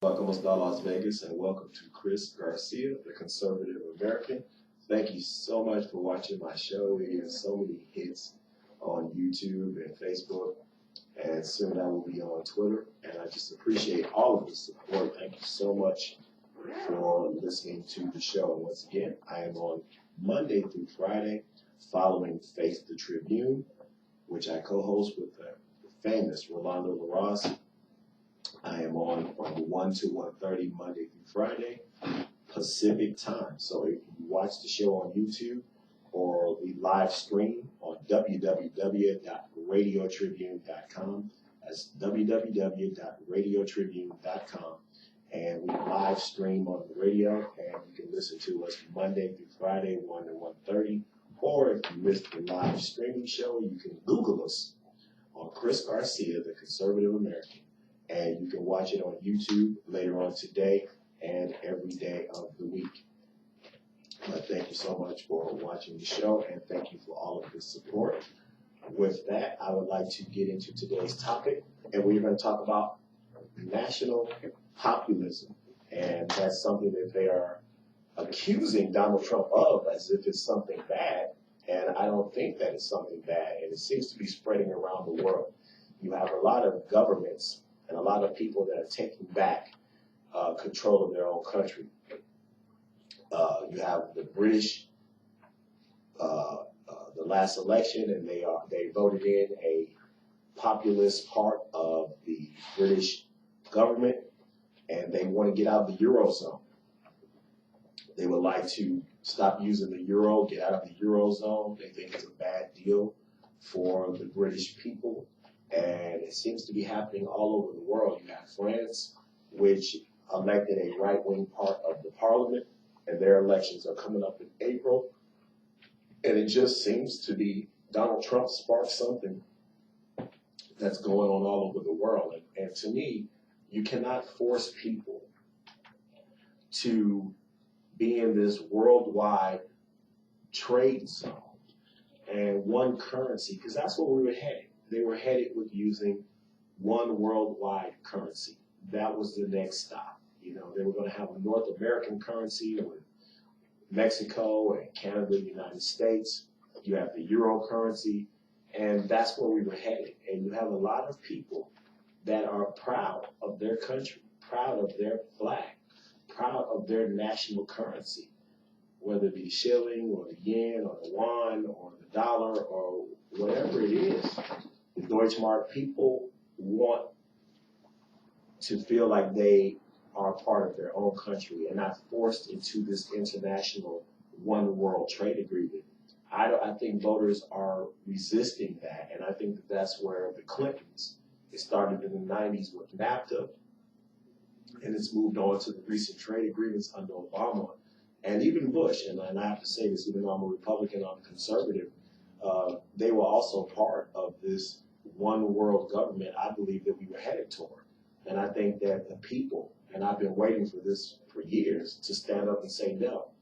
Welcome to Las Vegas and welcome to Chris Garcia, the conservative American. Thank you so much for watching my show. It has so many hits on YouTube and Facebook, and soon I will be on Twitter. And I just appreciate all of the support. Thank you so much for listening to the show. And once again, I am on Monday through Friday following Face the Tribune, which I co-host with the famous Rolando LaRosse. I am on 1 to 1:30 Monday through Friday Pacific time. So if you watch the show on YouTube or we live stream on www.radiotribune.com, that's www.radiotribune.com, and we live stream on the radio, and you can listen to us Monday through Friday 1 to 1:30. Or if you missed the live streaming show, you can Google us on Chris Garcia, the conservative American. And you can watch it on YouTube later on today and every day of the week. But thank you so much for watching the show, and thank you for all of the support. With that, I would like to get into today's topic, and we're going to talk about national populism. And that's something that they are accusing Donald Trump of as if it's something bad. And I don't think that it's something bad, and it seems to be spreading around the world. You have a lot of governments and a lot of people that are taking back control of their own country. You have the British, the last election, and they voted in a populist part of the British government, and they want to get out of the Eurozone. They would like to stop using the euro, get out of the Eurozone. They think it's a bad deal for the British people. And it seems to be happening all over the world. You have France, which elected a right-wing part of the parliament, and their elections are coming up in April. And it just seems to be Donald Trump sparked something that's going on all over the world. And to me, you cannot force people to be in this worldwide trade zone and one currency, because that's where we were headed. They were headed with using one worldwide currency. That was the next stop. You know, they were going to have a North American currency with Mexico and Canada, the United States. You have the euro currency, and that's where we were headed. And you have a lot of people that are proud of their country, proud of their flag, proud of their national currency, whether it be the shilling or the yen or the yuan or the dollar or whatever it is. The Deutschmark people want to feel like they are part of their own country and not forced into this international one world trade agreement. I think voters are resisting that, and I think that that's where the Clintons, it started in the 90s with NAFTA, and it's moved on to the recent trade agreements under Obama, and even Bush, and I have to say this, even though I'm a Republican, I'm a conservative, they were also part of this one world government I believe that we were headed toward. And I think that the people, and I've been waiting for this for years, to stand up and say, no,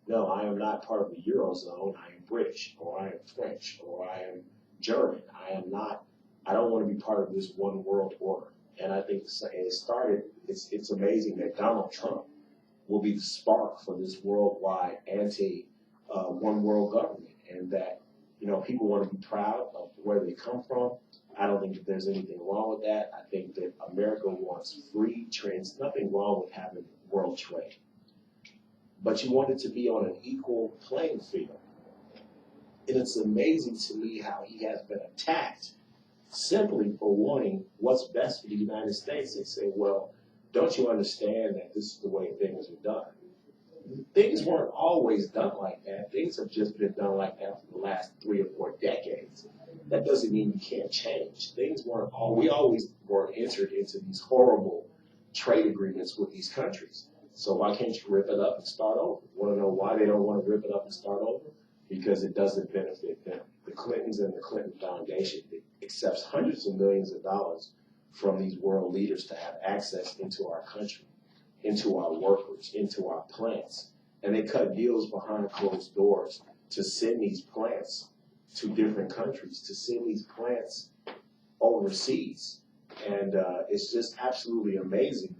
I am not part of the Eurozone. I am British, or I am French, or I am German. I don't want to be part of this one world order. And I think it's amazing that Donald Trump will be the spark for this worldwide one world government, and that, you know, people want to be proud of where they come from. I don't think that there's anything wrong with that. I think that America wants free trade. Nothing wrong with having world trade. But you want it to be on an equal playing field. And it's amazing to me how he has been attacked simply for wanting what's best for the United States. They say, well, don't you understand that this is the way things are done? Things weren't always done like that. Things have just been done like that for the last 3 or 4 decades. That doesn't mean you can't change. Things weren't we always were entered into these horrible trade agreements with these countries. So why can't you rip it up and start over? Want to know why they don't want to rip it up and start over? Because it doesn't benefit them. The Clintons and the Clinton Foundation accepts hundreds of millions of dollars from these world leaders to have access into our country, into our workers, into our plants. And they cut deals behind closed doors to send these plants to different countries, to send these plants overseas. And it's just absolutely amazing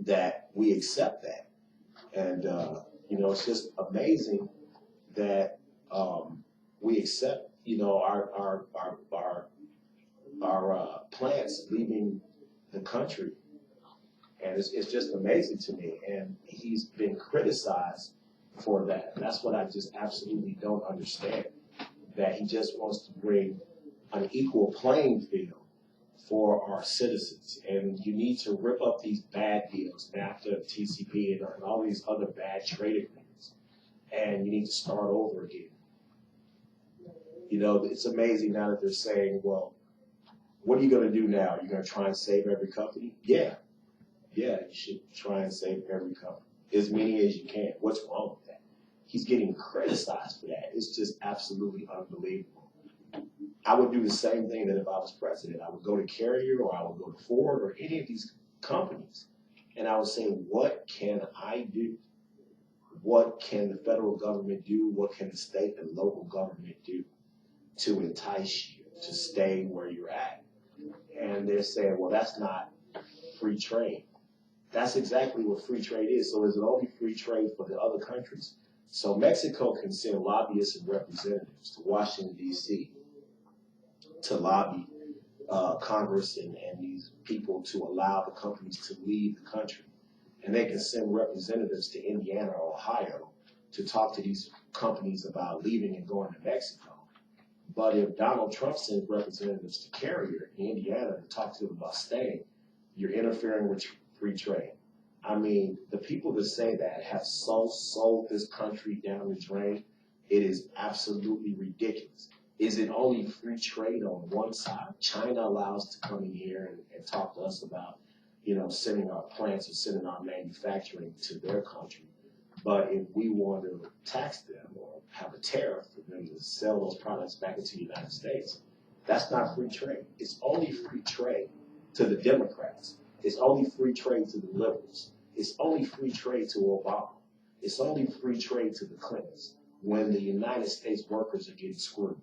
that we accept that. And, it's just amazing that we accept, our plants leaving the country. And it's just amazing to me. And he's been criticized for that. And that's what I just absolutely don't understand. That he just wants to bring an equal playing field for our citizens. And you need to rip up these bad deals, NAFTA, TCP, and all these other bad trade agreements. And you need to start over again. It's amazing now that they're saying, well, what are you going to do now? You're going to try and save every company? Yeah, you should try and save every company, as many as you can. What's wrong with that? He's getting criticized for that. It's just absolutely unbelievable. I would do the same thing that if I was president. I would go to Carrier or I would go to Ford or any of these companies, and I would say, what can I do? What can the federal government do? What can the state and local government do to entice you to stay where you're at? And they're saying, well, that's not free trade. That's exactly what free trade is. So is it only free trade for the other countries? So Mexico can send lobbyists and representatives to Washington, D.C. to lobby Congress and these people to allow the companies to leave the country. And they can send representatives to Indiana or Ohio to talk to these companies about leaving and going to Mexico. But if Donald Trump sends representatives to Carrier in Indiana to talk to them about staying, you're interfering with free trade. I mean, the people that say that have so sold this country down the drain. It is absolutely ridiculous. Is it only free trade on one side? China allows to come in here and talk to us about, sending our plants or sending our manufacturing to their country. But if we want to tax them or have a tariff for them to sell those products back into the United States, that's not free trade. It's only free trade to the Democrats. It's only free trade to the liberals. It's only free trade to Obama. It's only free trade to the Clintons. When the United States workers are getting screwed,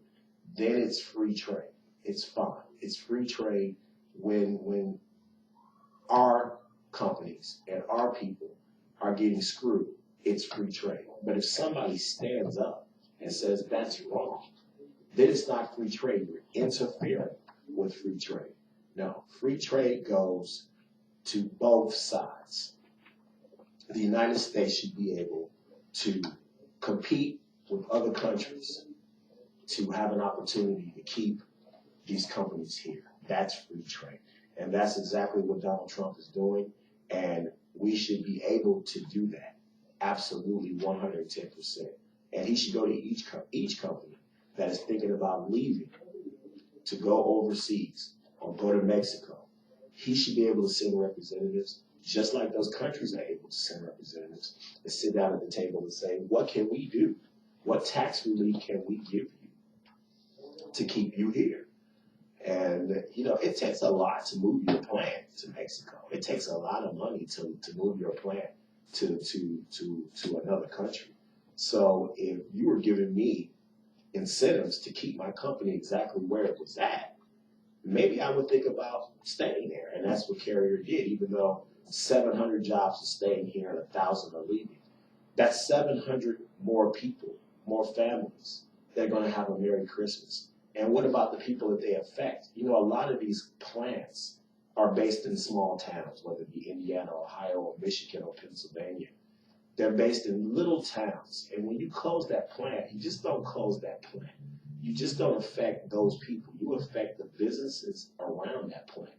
then it's free trade. It's fine. It's free trade when our companies and our people are getting screwed. It's free trade. But if somebody stands up and says that's wrong, then it's not free trade. You're interfering with free trade. No, free trade goes to both sides. The United States should be able to compete with other countries to have an opportunity to keep these companies here. That's free trade. And that's exactly what Donald Trump is doing. And we should be able to do that. Absolutely 110%. And he should go to each company that is thinking about leaving to go overseas or go to Mexico. He should be able to send representatives, just like those countries are able to send representatives, and sit down at the table and say, what can we do? What tax relief can we give you to keep you here? And, it takes a lot to move your plant to Mexico. It takes a lot of money to move your plant to another country. So if you were giving me incentives to keep my company exactly where it was at, maybe I would think about staying there. And that's what Carrier did, even though 700 jobs are staying here and 1,000 are leaving. That's 700 more people, more families. They're going to have a Merry Christmas. And what about the people that they affect? A lot of these plants are based in small towns, whether it be Indiana, Ohio, or Michigan, or Pennsylvania. They're based in little towns. And when you close that plant, you just don't close that plant. You just don't affect those people. You affect the businesses around that plant.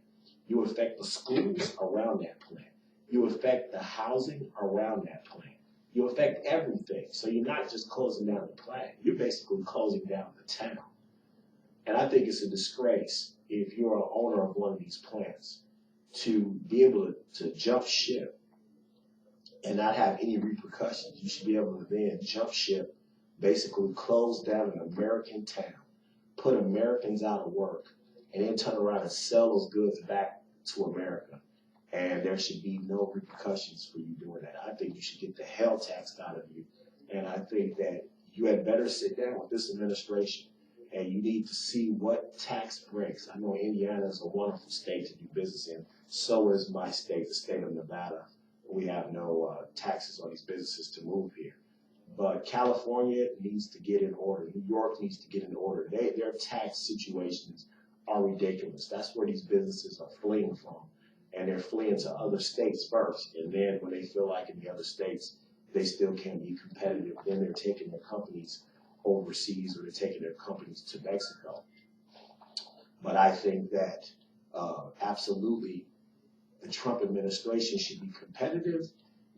You affect the schools around that plant. You affect the housing around that plant. You affect everything. So you're not just closing down the plant. You're basically closing down the town. And I think it's a disgrace if you're an owner of one of these plants to be able to jump ship and not have any repercussions. You should be able to then jump ship, basically close down an American town, put Americans out of work, and then turn around and sell those goods back to America. And there should be no repercussions for you doing that. I think you should get the hell taxed out of you. And I think that you had better sit down with this administration and you need to see what tax breaks. I know Indiana is a wonderful state to do business in. So is my state, the state of Nevada. we have no taxes on these businesses to move here. But California needs to get in order. New York needs to get in order. Their tax situations are ridiculous. That's where these businesses are fleeing from. And they're fleeing to other states first. And then when they feel like in the other states they still can't be competitive, then they're taking their companies overseas or they're taking their companies to Mexico. But I think that absolutely the Trump administration should be competitive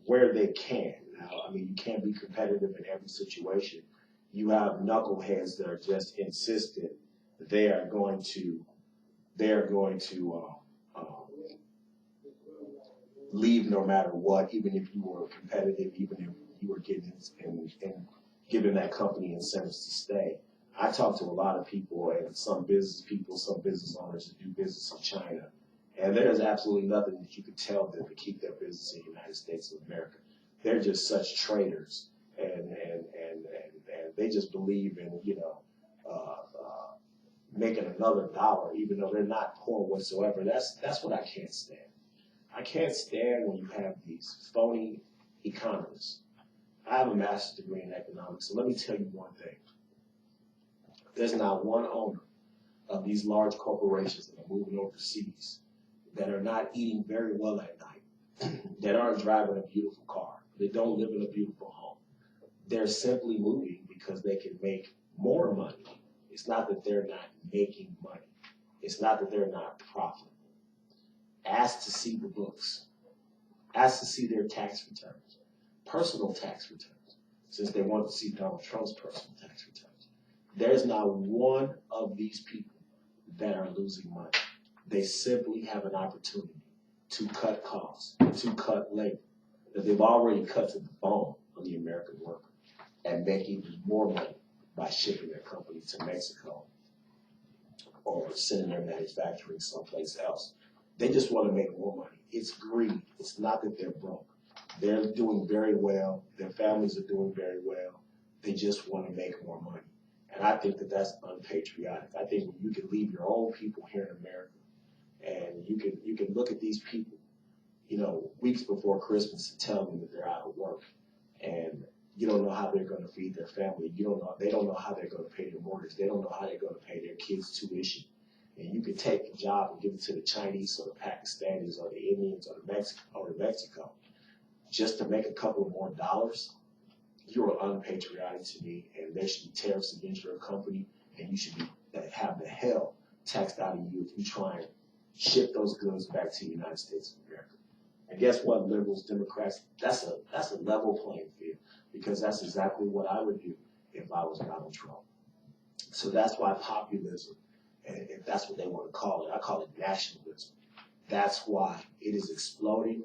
where they can. Now, I mean, you can't be competitive in every situation. You have knuckleheads that are just insistent they are going to leave no matter what, even if you were competitive, even if you were getting and giving that company incentives to stay. I talk to a lot of people and some business people, some business owners that do business in China, and there's absolutely nothing that you could tell them to keep their business in the United States of America. They're just such traitors, and they just believe in making another dollar, even though they're not poor whatsoever. That's what I can't stand. I can't stand when you have these phony economists. I have a master's degree in economics, so let me tell you one thing. There's not one owner of these large corporations that are moving overseas that are not eating very well at night, that aren't driving a beautiful car, they don't live in a beautiful home. They're simply moving because they can make more money. It's not that they're not making money. It's not that they're not profitable. Ask to see the books. Ask to see their tax returns, personal tax returns, since they want to see Donald Trump's personal tax returns. There's not one of these people that are losing money. They simply have an opportunity to cut costs, to cut labor, that they've already cut to the bone on the American worker, and make even more money by shipping their company to Mexico or sending their manufacturing someplace else. They just want to make more money. It's greed. It's not that they're broke. They're doing very well. Their families are doing very well. They just want to make more money. And I think that that's unpatriotic. I think when you can leave your own people here in America and you can look at these people, weeks before Christmas and tell them that they're out of work and you don't know how they're going to feed their family. They don't know how they're going to pay their mortgage. They don't know how they're going to pay their kids' tuition. And you can take the job and give it to the Chinese or the Pakistanis or the Indians or the Mexico just to make a couple of more dollars. You are unpatriotic to me, and there should be tariffs against your company, and you should have the hell taxed out of you if you try and ship those goods back to the United States of America. And guess what, liberals, Democrats? That's a level playing field, because that's exactly what I would do if I was Donald Trump. So that's why populism, and if that's what they want to call it, I call it nationalism. That's why it is exploding.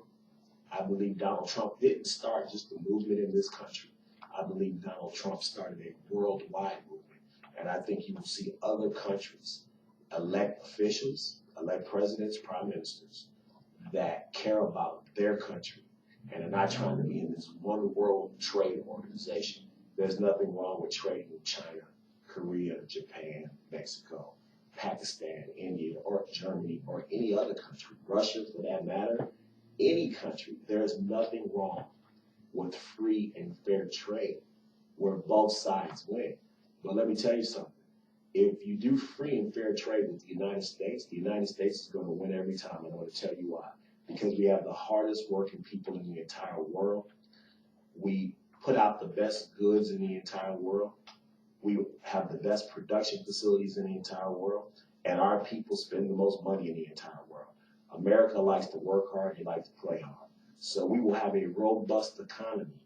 I believe Donald Trump didn't start just a movement in this country. I believe Donald Trump started a worldwide movement. And I think you will see other countries elect officials, elect presidents, prime ministers that care about their country and are not trying to be in this one world trade organization. There's nothing wrong with trading with China, Korea, Japan, Mexico, Pakistan, India, or Germany, or any other country, Russia for that matter, any country. There's nothing wrong with free and fair trade where both sides win. But let me tell you something. If you do free and fair trade with the United States is going to win every time. And I'm going to tell you why. Because we have the hardest working people in the entire world. We put out the best goods in the entire world. We have the best production facilities in the entire world. And our people spend the most money in the entire world. America likes to work hard. They like to play hard. So we will have a robust economy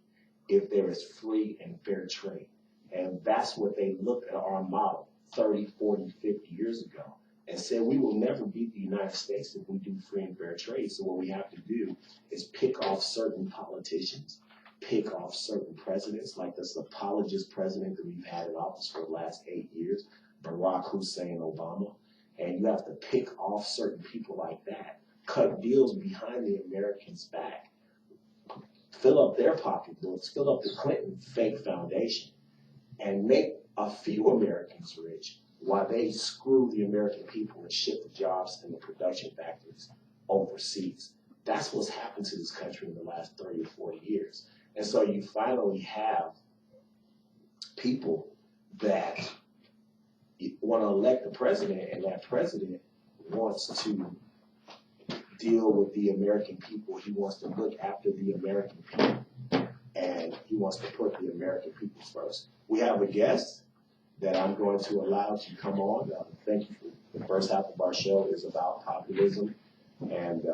if there is free and fair trade. And that's what they looked at our model 30, 40, 50 years ago and said we will never beat the United States if we do free and fair trade. So what we have to do is pick off certain politicians, pick off certain presidents, like this apologist president that we've had in office for the last 8 years, Barack Hussein Obama. And you have to pick off certain people like that, cut deals behind the Americans' back, fill up their pocketbooks, fill up the Clinton fake foundation, and make a few Americans rich while they screw the American people and ship the jobs in the production factories overseas. That's what's happened to this country in the last 30 or 40 years. And so you finally have people that want to elect the president, and that president wants to deal with the American people. He wants to look after the American people, and he wants to put the American people first. We have a guest that I'm going to allow to come on. Thank you. The first half of our show is about populism, and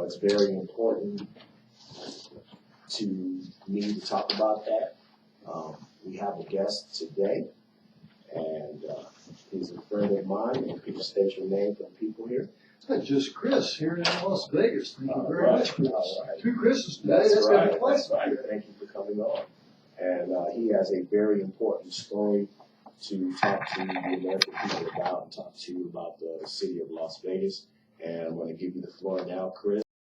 it's very important to me to talk about that. We have a guest today, and he's a friend of mine. And could you state your name for the people here? Just Chris here in Las Vegas. Thank you very much, Chris. Right. Two Chris's today. That's gonna right. be fun. That's right. Thank you for coming on. And he has a very important story to talk to the American people about and talk to you about the city of Las Vegas. And I'm going to give you the floor now, Chris.